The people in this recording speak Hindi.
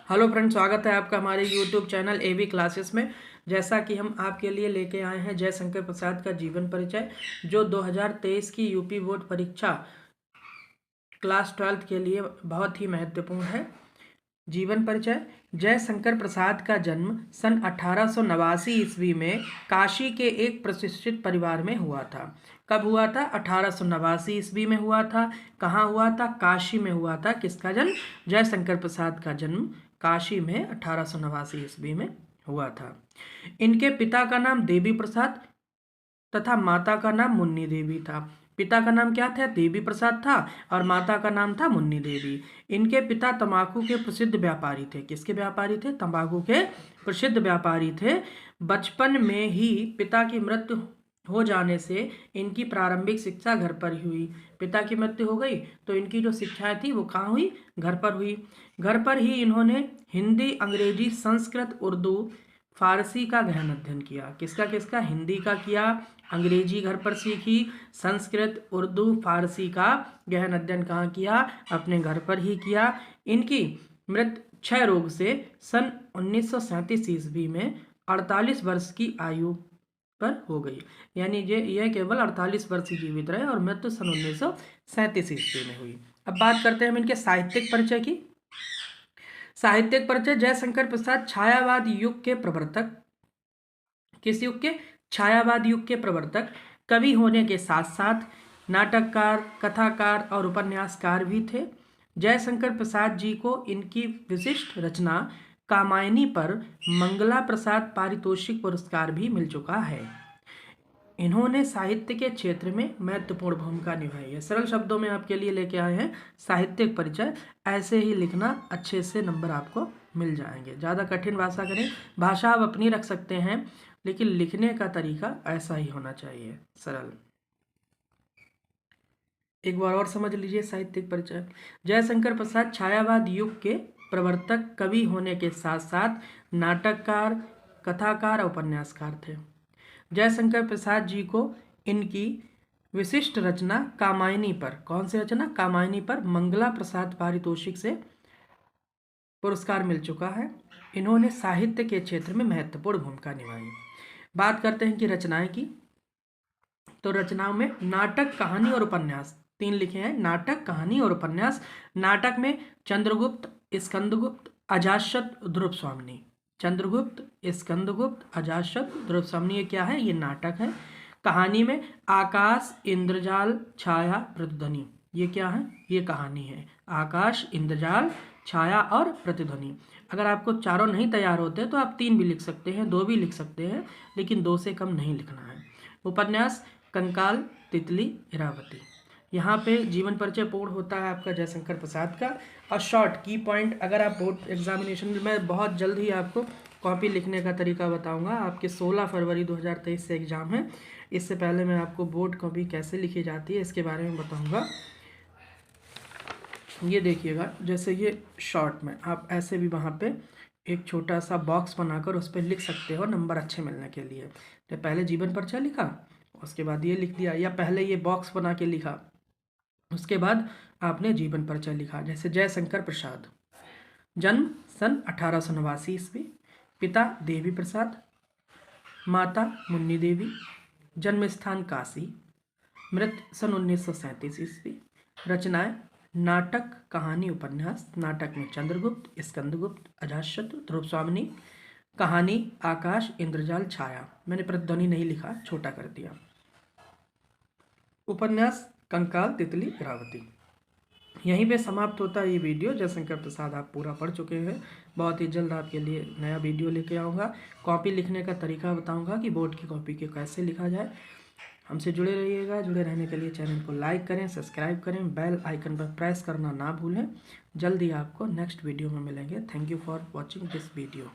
हेलो फ्रेंड, स्वागत है आपका हमारे यूट्यूब चैनल एबी क्लासेस में। जैसा कि हम आपके लिए लेके आए हैं जयशंकर प्रसाद का जीवन परिचय, जो 2023 की यूपी बोर्ड परीक्षा क्लास 12 के लिए बहुत ही महत्वपूर्ण है। जीवन परिचय। जयशंकर प्रसाद का जन्म सन 1889 ईस्वी में काशी के एक प्रतिष्ठित परिवार में हुआ था। कब हुआ था? 1889 ईस्वी में हुआ था। कहाँ हुआ था? काशी में हुआ था। किसका जन्म? जयशंकर प्रसाद का जन्म काशी में 1889 ईस्वी में हुआ था। इनके पिता का नाम देवी प्रसाद तथा माता का नाम मुन्नी देवी था। पिता का नाम क्या था? देवी प्रसाद था और माता का नाम था मुन्नी देवी। इनके पिता तंबाकू के प्रसिद्ध व्यापारी थे। किसके व्यापारी थे? तंबाकू के प्रसिद्ध व्यापारी थे। बचपन में ही पिता की मृत्यु हो जाने से इनकी प्रारंभिक शिक्षा घर पर ही हुई। पिता की मृत्यु हो गई तो इनकी जो शिक्षाएं थी वो कहाँ हुई? घर पर हुई। घर पर ही इन्होंने हिंदी, अंग्रेजी, संस्कृत, उर्दू, फारसी का गहन अध्ययन किया। किसका किसका? हिंदी का किया, अंग्रेजी घर पर सीखी, संस्कृत, उर्दू, फारसी का गहन अध्ययन कहाँ किया? अपने घर पर ही किया। इनकी मृत्यु क्षय रोग से सन 1937 ईस्वी में 48 वर्ष की आयु पर हो गई। यानी यह केवल 48 वर्ष जीवित रहे और मृत्यु सन 1937 ईस्वी में हुई। अब बात करते हैं हम इनके साहित्यिक परिचय की। साहित्यिक परिचय। जयशंकर प्रसाद छायावाद युग के प्रवर्तक। किस युग के? छायावाद युग के प्रवर्तक। कवि होने के साथ साथ नाटककार, कथाकार और उपन्यासकार भी थे। जयशंकर प्रसाद जी को इनकी विशिष्ट रचना कामायनी पर मंगला प्रसाद पारितोषिक पुरस्कार भी मिल चुका है। इन्होंने साहित्य के क्षेत्र में महत्वपूर्ण भूमिका निभाई है। सरल शब्दों में आपके लिए लेके आए हैं साहित्यिक परिचय। ऐसे ही लिखना, अच्छे से नंबर आपको मिल जाएंगे। ज़्यादा कठिन भाषा करें, भाषा आप अपनी रख सकते हैं, लेकिन लिखने का तरीका ऐसा ही होना चाहिए, सरल। एक बार और समझ लीजिए साहित्यिक परिचय। जयशंकर प्रसाद छायावाद युग के प्रवर्तक, कवि होने के साथ साथ नाटककार, कथाकार और उपन्यासकार थे। जयशंकर प्रसाद जी को इनकी विशिष्ट रचना कामायनी पर, कौन सी रचना? कामायनी पर मंगला प्रसाद पारितोषिक से पुरस्कार मिल चुका है। इन्होंने साहित्य के क्षेत्र में महत्वपूर्ण भूमिका निभाई। बात करते हैं कि रचनाएं की। तो रचनाओं में नाटक, कहानी और उपन्यास तीन लिखे हैं। नाटक, कहानी और उपन्यास। नाटक में चंद्रगुप्त, स्कंदगुप्त, अजातशत्रु, ध्रुव स्वामिनी। चंद्रगुप्त, स्कंदगुप्त, अजातशत्रु, ध्रुव स्वामिनी, ये क्या है? ये नाटक है। कहानी में आकाश, इंद्रजाल, छाया, प्रतिध्वनि, ये क्या है? ये कहानी है। आकाश, इंद्रजाल, छाया और प्रतिध्वनि। अगर आपको चारों नहीं तैयार होते तो आप 3 भी लिख सकते हैं, 2 भी लिख सकते हैं, लेकिन 2 से कम नहीं लिखना है। उपन्यास कंकाल, तितली, इरावती। यहाँ पे जीवन परिचय पूर्ण होता है आपका जयशंकर प्रसाद का। और शॉर्ट की पॉइंट, अगर आप बोर्ड एग्जामिनेशन में, मैं बहुत जल्द ही आपको कॉपी लिखने का तरीका बताऊंगा। आपके 16 फरवरी 2023 से एग्ज़ाम है। इससे पहले मैं आपको बोर्ड कॉपी कैसे लिखी जाती है इसके बारे में बताऊंगा। ये देखिएगा, जैसे ये शॉर्ट में आप ऐसे भी वहाँ पे एक छोटा सा बॉक्स बनाकर उस पर लिख सकते हो नंबर अच्छे मिलने के लिए। तो पहले जीवन परिचय लिखा, उसके बाद ये लिख दिया, या पहले ये बॉक्स बना के लिखा, उसके बाद आपने जीवन परिचय लिखा। जैसे जयशंकर प्रसाद, जन्म सन 1889 ईस्वी, पिता देवी प्रसाद, माता मुन्नी देवी, जन्म स्थान काशी, मृत्यु सन 1937 ईस्वी। रचनाएं नाटक, कहानी, उपन्यास। नाटक में चंद्रगुप्त, स्कंदगुप्त, अजातशत्रु, ध्रुव स्वामिनी। कहानी आकाश, इंद्रजाल, छाया। मैंने प्रतिध्वनि नहीं लिखा, छोटा कर दिया। उपन्यास कंकाल, तितली, इरावती। यहीं पे समाप्त होता है ये वीडियो। जयशंकर प्रसाद आप पूरा पढ़ चुके हैं। बहुत ही जल्द आपके लिए नया वीडियो लेके आऊँगा। कॉपी लिखने का तरीका बताऊँगा कि बोर्ड की कॉपी के कैसे लिखा जाए। हमसे जुड़े रहिएगा। जुड़े रहने के लिए चैनल को लाइक करें, सब्सक्राइब करें, बेल आइकन पर प्रेस करना ना भूलें। जल्दी आपको नेक्स्ट वीडियो में मिलेंगे। Thank you for watching this video.